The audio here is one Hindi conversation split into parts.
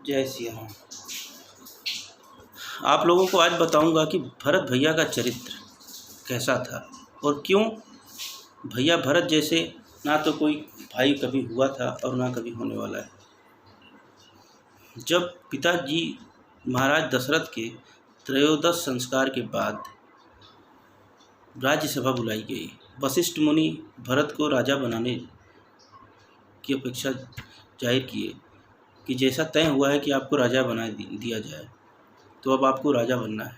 जय श्री राम। आप लोगों को आज बताऊंगा कि भरत भैया का चरित्र कैसा था और क्यों भैया भरत जैसे ना तो कोई भाई कभी हुआ था और ना कभी होने वाला है। जब पिताजी महाराज दशरथ के त्रयोदश संस्कार के बाद राज्यसभा बुलाई गई, वशिष्ठ मुनि भरत को राजा बनाने की अपेक्षा जाहिर किए कि जैसा तय हुआ है कि आपको राजा बना दिया जाए, तो अब आपको राजा बनना है।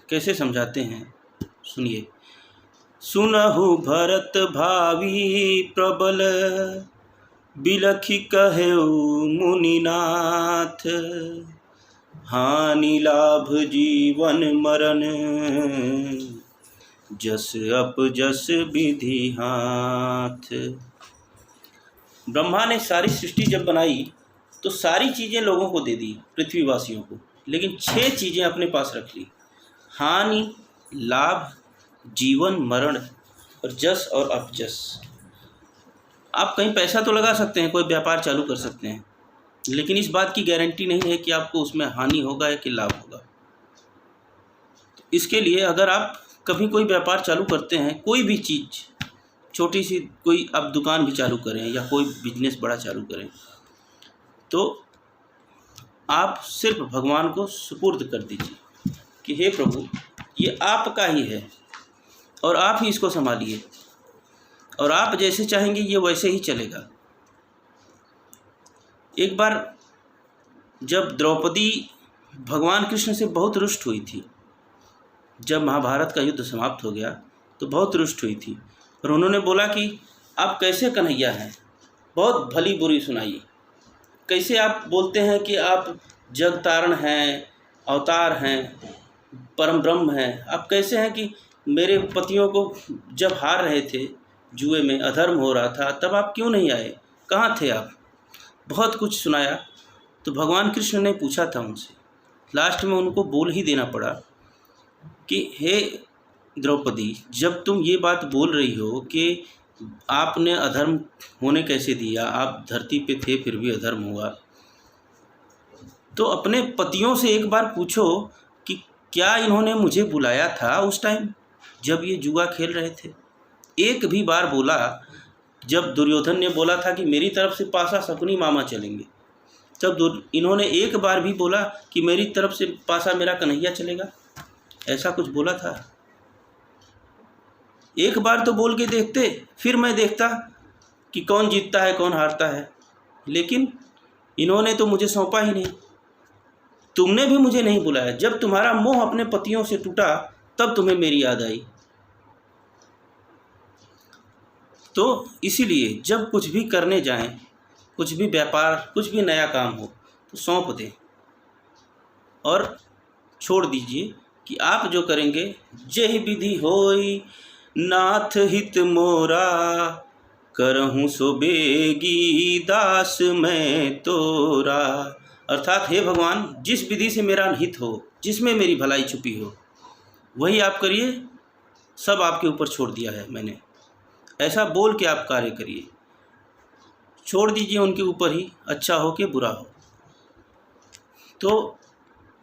कैसे समझाते हैं, सुनिए। सुनहु भरत भावी प्रबल, बिलखि कहेउ मुनिनाथ। हानि लाभ जीवन मरण, जस अपजस विधि हाथ। ब्रह्मा ने सारी सृष्टि जब बनाई तो सारी चीज़ें लोगों को दे दी, पृथ्वीवासियों को, लेकिन 6 चीज़ें अपने पास रख ली। हानि, लाभ, जीवन मरण और जस और अपजस। आप कहीं पैसा तो लगा सकते हैं, कोई व्यापार चालू कर सकते हैं, लेकिन इस बात की गारंटी नहीं है कि आपको उसमें हानि होगा या कि लाभ होगा। इसके लिए अगर आप कभी कोई व्यापार चालू करते हैं, कोई भी चीज़, छोटी सी कोई आप दुकान भी चालू करें या कोई बिजनेस बड़ा चालू करें, तो आप सिर्फ भगवान को सुपुर्द कर दीजिए कि हे प्रभु, ये आपका ही है और आप ही इसको संभालिए और आप जैसे चाहेंगे ये वैसे ही चलेगा। एक बार जब द्रौपदी भगवान कृष्ण से बहुत रुष्ट हुई थी, जब महाभारत का युद्ध समाप्त हो गया तो बहुत रुष्ट हुई थी और उन्होंने बोला कि आप कैसे कन्हैया हैं, बहुत भली बुरी सुनाइए। कैसे आप बोलते हैं कि आप जगतारण हैं, अवतार हैं, परम ब्रह्म हैं। आप कैसे हैं कि मेरे पतियों को जब हार रहे थे जुए में, अधर्म हो रहा था, तब आप क्यों नहीं आए, कहाँ थे आप। बहुत कुछ सुनाया। तो भगवान कृष्ण ने पूछा था उनसे, लास्ट में उनको बोल ही देना पड़ा कि हे द्रौपदी, जब तुम ये बात बोल रही हो कि आपने अधर्म होने कैसे दिया, आप धरती पे थे फिर भी अधर्म हुआ, तो अपने पतियों से एक बार पूछो कि क्या इन्होंने मुझे बुलाया था उस टाइम जब ये जुआ खेल रहे थे। एक भी बार बोला? जब दुर्योधन ने बोला था कि मेरी तरफ से पासा शकुनी मामा चलेंगे, तब इन्होंने एक बार भी बोला कि मेरी तरफ से पासा मेरा कन्हैया चलेगा? ऐसा कुछ बोला था? एक बार तो बोल के देखते, फिर मैं देखता कि कौन जीतता है कौन हारता है। लेकिन इन्होंने तो मुझे सौंपा ही नहीं। तुमने भी मुझे नहीं बुलाया। जब तुम्हारा मोह अपने पतियों से टूटा तब तुम्हें मेरी याद आई। तो इसीलिए जब कुछ भी करने जाएं, कुछ भी व्यापार, कुछ भी नया काम हो, तो सौंप दें और छोड़ दीजिए कि आप जो करेंगे, जेहि विधि होई नाथ हित मोरा, करहूँ सो बेगी दास मैं तोरा। अर्थात हे भगवान, जिस विधि से मेरा हित हो, जिसमें मेरी भलाई छुपी हो, वही आप करिए, सब आपके ऊपर छोड़ दिया है मैंने। ऐसा बोल के आप कार्य करिए, छोड़ दीजिए उनके ऊपर ही, अच्छा हो कि बुरा हो। तो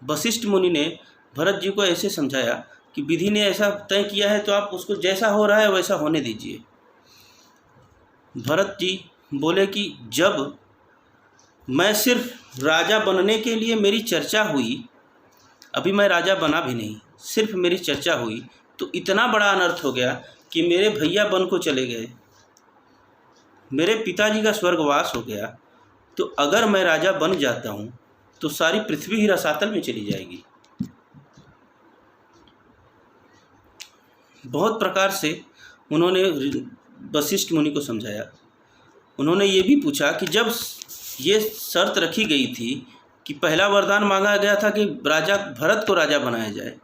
वशिष्ठ मुनि ने भरत जी को ऐसे समझाया कि विधि ने ऐसा तय किया है तो आप उसको जैसा हो रहा है वैसा होने दीजिए। भरत जी बोले कि जब मैं सिर्फ राजा बनने के लिए मेरी चर्चा हुई, अभी मैं राजा बना भी नहीं, सिर्फ मेरी चर्चा हुई, तो इतना बड़ा अनर्थ हो गया कि मेरे भैया वन को चले गए, मेरे पिताजी का स्वर्गवास हो गया। तो अगर मैं राजा बन जाता हूँ तो सारी पृथ्वी ही रसातल में चली जाएगी। बहुत प्रकार से उन्होंने वशिष्ठ मुनि को समझाया। उन्होंने ये भी पूछा कि जब ये शर्त रखी गई थी कि पहला वरदान मांगा गया था कि राजा भरत को राजा बनाया जाए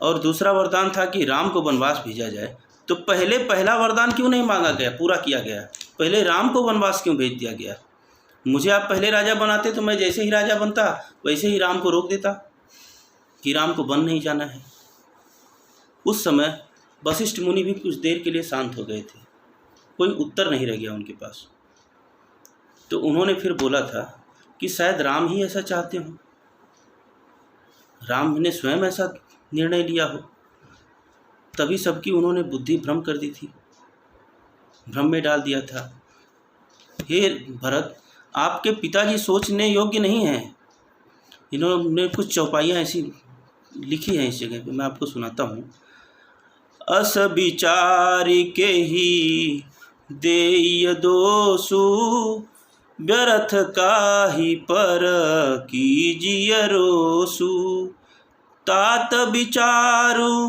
और दूसरा वरदान था कि राम को वनवास भेजा जाए, तो पहले पहला वरदान क्यों नहीं मांगा गया, पूरा किया गया? पहले राम को वनवास क्यों भेज दिया गया? मुझे आप पहले राजा बनाते तो मैं जैसे ही राजा बनता वैसे ही राम को रोक देता कि राम को वन नहीं जाना है। उस समय वशिष्ठ मुनि भी कुछ देर के लिए शांत हो गए थे, कोई उत्तर नहीं रह गया उनके पास। तो उन्होंने फिर बोला था कि शायद राम ही ऐसा चाहते हों, राम ने स्वयं ऐसा निर्णय लिया हो, तभी सबकी उन्होंने बुद्धि भ्रम कर दी थी, भ्रम में डाल दिया था। हे भरत, आपके पिताजी सोचने योग्य नहीं हैं। इन्होंने कुछ चौपाइयाँ ऐसी लिखी हैं इस जगह पे, मैं आपको सुनाता हूँ। अस विचार के ही देय दोषु, व्यर्थ काहि पर कीजिय रोसु। तात विचारु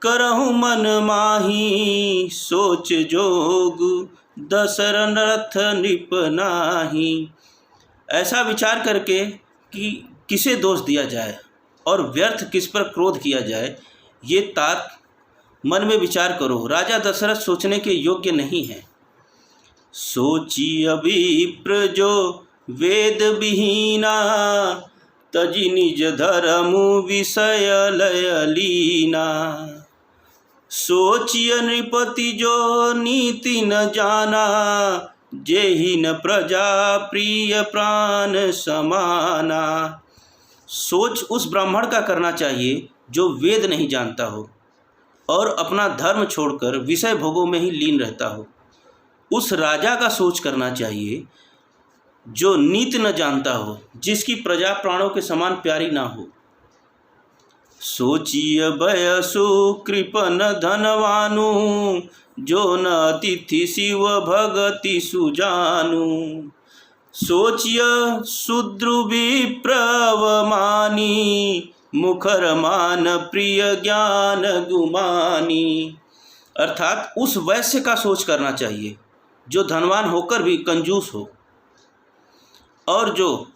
करहु मन माही, सोच जोग दशरथ नृप नाही। ऐसा विचार करके कि किसे दोष दिया जाए और व्यर्थ किस पर क्रोध किया जाए, ये तात मन में विचार करो। राजा दशरथ सोचने के योग्य नहीं है। सोची अभिप्र जो वेद विहीना, तजी निज धर्म विषय लय लीना। सोचिय नृपति जो नीति न जाना, जेहि न प्रजा प्रिय प्राण समाना। सोच उस ब्राह्मण का करना चाहिए जो वेद नहीं जानता हो और अपना धर्म छोड़कर विषय भोगों में ही लीन रहता हो। उस राजा का सोच करना चाहिए जो नीति न जानता हो, जिसकी प्रजा प्राणों के समान प्यारी ना हो। सोचिय बयसु कृपन धनवानु, जो न अतिथि शिव भगति सुजानु। सोचिय शूद्र विप्रवमानी, मुखर मान प्रिय ज्ञान गुमानी। अर्थात उस वैश्य का सोच करना चाहिए जो धनवान होकर भी कंजूस हो और जो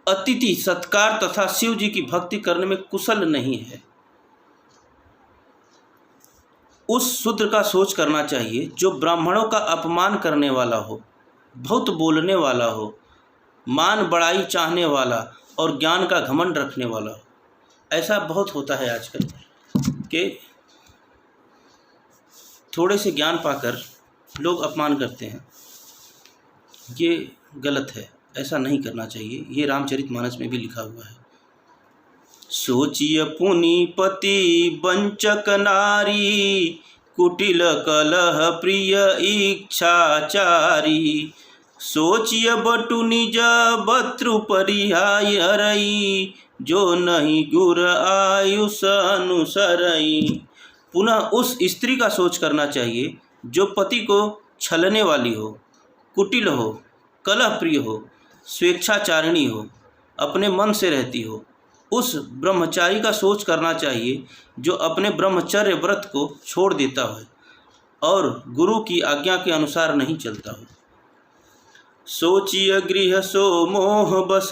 अतिथि सत्कार तथा शिव जी की भक्ति करने में कुशल नहीं है। उस शूद्र का सोच करना चाहिए जो ब्राह्मणों का अपमान करने वाला हो, बहुत बोलने वाला हो, मान बड़ाई चाहने वाला और ज्ञान का घमंड रखने वाला हो। ऐसा बहुत होता है आजकल कि थोड़े से ज्ञान पाकर लोग अपमान करते हैं। ये गलत है, ऐसा नहीं करना चाहिए। ये रामचरितमानस में भी लिखा हुआ है। सोचिय पुनिपति वंचक नारी, कुटिल कलह प्रिय इच्छाचारी। सोचिय बटु निज बत्रु परिहाय हरई, जो नहीं गुर आयुष अनुसरई। पुनः उस स्त्री का सोच करना चाहिए जो पति को छलने वाली हो, कुटिल हो, कलह प्रिय हो, स्वेच्छाचारिणी हो, अपने मन से रहती हो। उस ब्रह्मचारी का सोच करना चाहिए जो अपने ब्रह्मचर्य व्रत को छोड़ देता है और गुरु की आज्ञा के अनुसार नहीं चलता हो। सोचिय गृह सो मोह बस,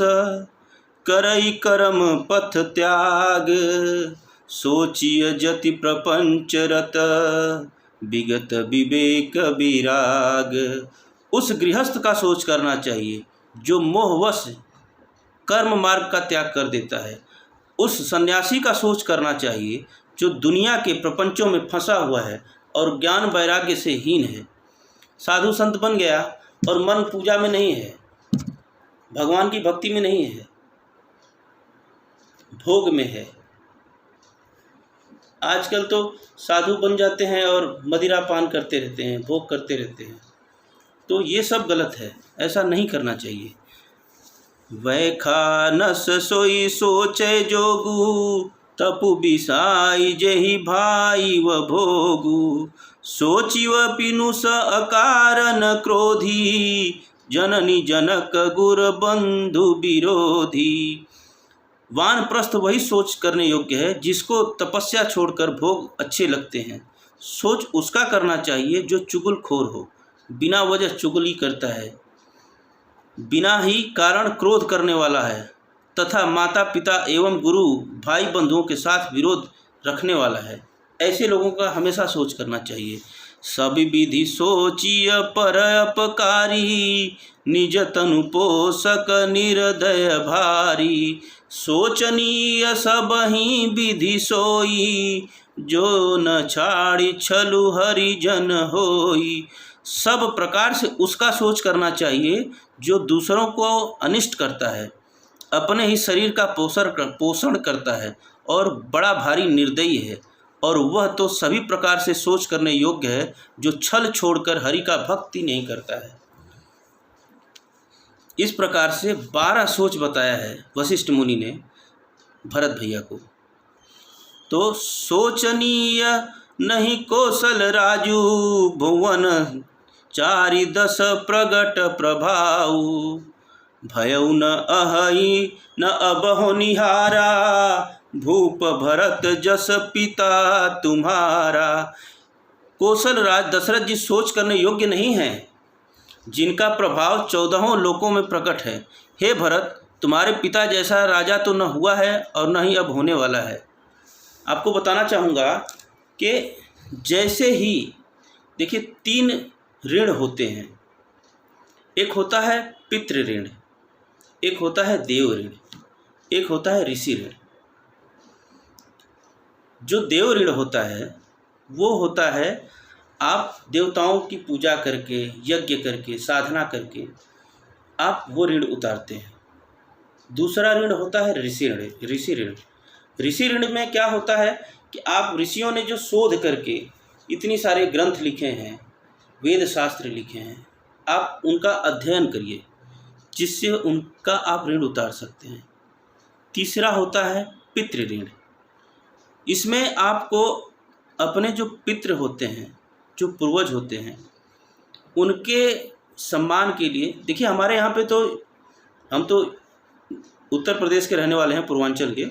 करई कर्म पथ त्याग। सोचिय जति प्रपंच रत, विगत विवेक विराग। उस गृहस्थ का सोच करना चाहिए जो मोहवश कर्म मार्ग का त्याग कर देता है। उस सन्यासी का सोच करना चाहिए जो दुनिया के प्रपंचों में फंसा हुआ है और ज्ञान वैराग्य से हीन है। साधु संत बन गया और मन पूजा में नहीं है, भगवान की भक्ति में नहीं है, भोग में है। आजकल तो साधु बन जाते हैं और मदिरा पान करते रहते हैं, भोग करते रहते हैं। तो ये सब गलत है, ऐसा नहीं करना चाहिए। वैखानस सोई सोचे जोगु, तपु बिसाई जेहि भाई व भोगु। सोचिव पिनुस अकारन क्रोधी, जननी जनक गुर बंधु विरोधी। वानप्रस्थ वही सोच करने योग्य है जिसको तपस्या छोड़कर भोग अच्छे लगते हैं। सोच उसका करना चाहिए जो चुगलखोर हो, बिना वजह चुगली करता है, बिना ही कारण क्रोध करने वाला है तथा माता पिता एवं गुरु भाई बंधुओं के साथ विरोध रखने वाला है। ऐसे लोगों का हमेशा सोच करना चाहिए। सब विधि सोचिय पर अपकारी, निज तनु पोषक निर्दय भारी। सोचनीय सबहि विधि सोई, जो न छाड़ी छलु हरिजन होई। सब प्रकार से उसका सोच करना चाहिए जो दूसरों को अनिष्ट करता है, अपने ही शरीर का पोषण करता है और बड़ा भारी निर्दयी है, और वह तो सभी प्रकार से सोच करने योग्य है जो छल छोड़कर हरि का भक्ति नहीं करता है। इस प्रकार से 12 सोच बताया है वशिष्ठ मुनि ने भरत भैया को। तो सोचनीय नहीं कौशल राजू, भुवन 4-10 प्रगट प्रभाऊ, भयउ न अहई न अबहु निहारा, भूप भरत जस पिता तुम्हारा। कौशल राज दशरथ जी सोच करने योग्य नहीं है, जिनका प्रभाव 14 लोकों में प्रकट है। हे भरत, तुम्हारे पिता जैसा राजा तो न हुआ है और न ही अब होने वाला है। आपको बताना चाहूँगा कि जैसे ही देखिए 3 ऋण होते हैं, एक होता है पितृ ऋण, एक होता है देव ऋण, एक होता है ऋषि ऋण। जो देव ऋण होता है वो होता है आप देवताओं की पूजा करके, यज्ञ करके, साधना करके आप वो ऋण उतारते हैं। दूसरा ऋण होता है ऋषि ऋण। ऋषि ऋण में क्या होता है कि आप ऋषियों ने जो शोध करके इतनी सारे ग्रंथ लिखे हैं, वेद शास्त्र लिखे हैं, आप उनका अध्ययन करिए जिससे उनका आप ऋण उतार सकते हैं। तीसरा होता है पितृ ऋण। इसमें आपको अपने जो पितृ होते हैं, जो पूर्वज होते हैं, उनके सम्मान के लिए, देखिए हमारे यहाँ पे तो हम तो उत्तर प्रदेश के रहने वाले हैं, पूर्वांचल के।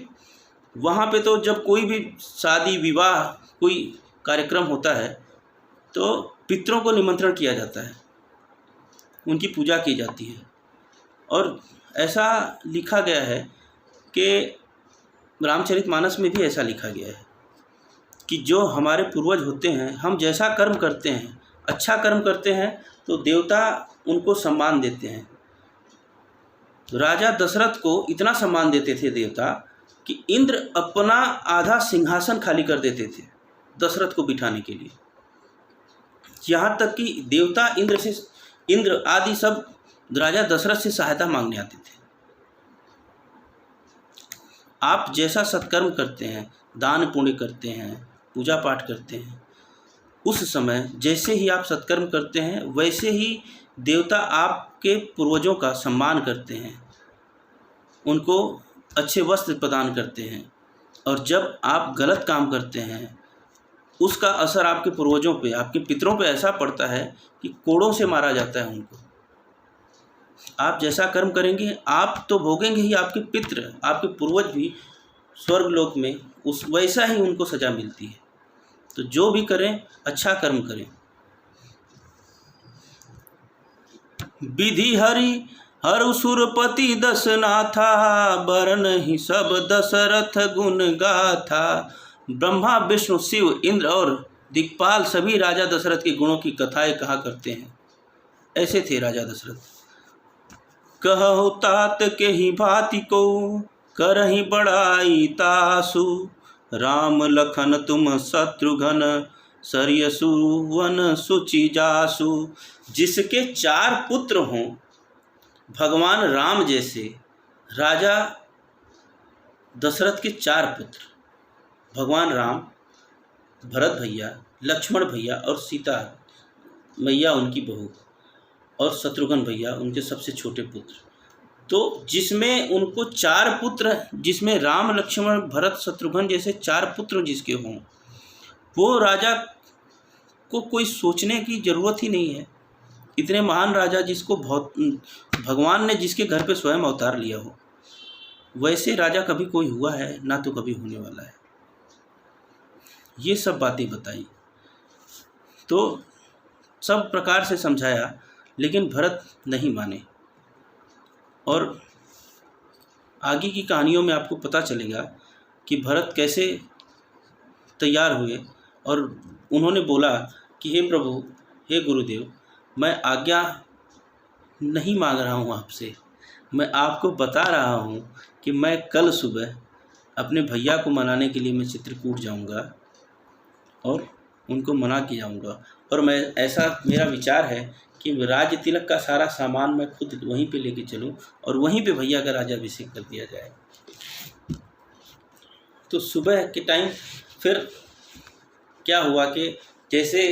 वहाँ पे तो जब कोई भी शादी विवाह कोई कार्यक्रम होता है तो पितरों को निमंत्रण किया जाता है, उनकी पूजा की जाती है। और ऐसा लिखा गया है कि रामचरितमानस में भी ऐसा लिखा गया है कि जो हमारे पूर्वज होते हैं, हम जैसा कर्म करते हैं, अच्छा कर्म करते हैं तो देवता उनको सम्मान देते हैं। तो राजा दशरथ को इतना सम्मान देते थे देवता कि इंद्र अपना आधा सिंहासन खाली कर देते थे दशरथ को बिठाने के लिए। यहाँ तक कि देवता इंद्र आदि सब राजा दशरथ से सहायता मांगने आते थे। आप जैसा सत्कर्म करते हैं, दान पुण्य करते हैं, पूजा पाठ करते हैं, उस समय जैसे ही आप सत्कर्म करते हैं वैसे ही देवता आपके पूर्वजों का सम्मान करते हैं, उनको अच्छे वस्त्र प्रदान करते हैं। और जब आप गलत काम करते हैं उसका असर आपके पूर्वजों पे, आपके पितरों पे ऐसा पड़ता है कि कोड़ों से मारा जाता है उनको। आप जैसा कर्म करेंगे आप तो भोगेंगे ही, आपके पितृ, आपके पूर्वज भी स्वर्गलोक में उस वैसा ही उनको सजा मिलती है। तो जो भी करें अच्छा कर्म करें। विधि हरि हरु सुरपति दशनाथा, बरन ही सब दशरथ गुण गाथा। ब्रह्मा विष्णु शिव इंद्र और दिक्पाल सभी राजा दशरथ के गुणों की कथाएं कहा करते हैं। ऐसे थे राजा दशरथ। कहु तात के ही भांति को, करहि बड़ाई तासु, राम लखन तुम शत्रुघ्न, सरियसु वन सुचि जासु। जिसके 4 पुत्र हों, भगवान राम जैसे राजा दशरथ के 4 पुत्र, भगवान राम, भरत भैया, लक्ष्मण भैया और सीता मैया उनकी बहू, और शत्रुघ्न भैया उनके सबसे छोटे पुत्र। तो जिसमें उनको 4 पुत्र, जिसमें राम लक्ष्मण भरत शत्रुघ्न जैसे 4 पुत्र जिसके हों, वो राजा को कोई सोचने की ज़रूरत ही नहीं है। इतने महान राजा जिसको भगवान ने जिसके घर पे स्वयं अवतार लिया हो, वैसे राजा कभी कोई हुआ है ना तो कभी होने वाला है। ये सब बातें बताई तो सब प्रकार से समझाया, लेकिन भरत नहीं माने। और आगे की कहानियों में आपको पता चलेगा कि भरत कैसे तैयार हुए और उन्होंने बोला कि हे प्रभु, हे गुरुदेव, मैं आज्ञा नहीं मांग रहा हूँ आपसे, मैं आपको बता रहा हूँ कि मैं कल सुबह अपने भैया को मनाने के लिए मैं चित्रकूट जाऊँगा और उनको मना किया जाऊँगा। और मैं ऐसा मेरा विचार है कि राज्य तिलक का सारा सामान मैं खुद वहीं पे लेके चलूँ और वहीं पे भैया का राज्याभिषेक कर दिया जाए। तो सुबह के टाइम फिर क्या हुआ कि जैसे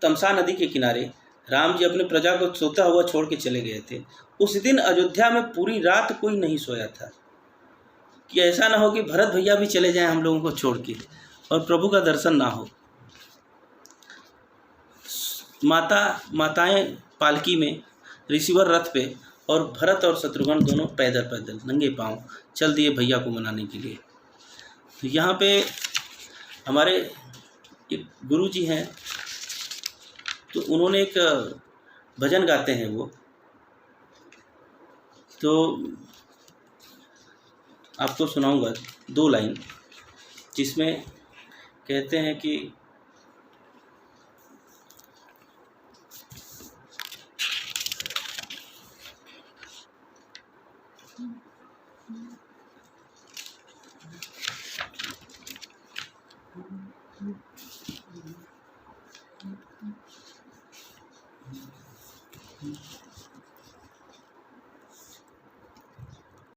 तमसा नदी के किनारे राम जी अपने प्रजा को सोता हुआ छोड़ के चले गए थे, उस दिन अयोध्या में पूरी रात कोई नहीं सोया था कि ऐसा ना हो कि भरत भैया भी चले जाएं हम लोगों को छोड़ के और प्रभु का दर्शन ना हो। माताएं पालकी में, ऋषिवर रथ पे और भरत और शत्रुघ्न दोनों पैदल पैदल नंगे पांव चल दिए भैया को मनाने के लिए। तो यहाँ पे हमारे एक गुरु जी हैं, तो उन्होंने एक भजन गाते हैं वो, तो आपको सुनाऊंगा 2 लाइन, जिसमें कहते हैं कि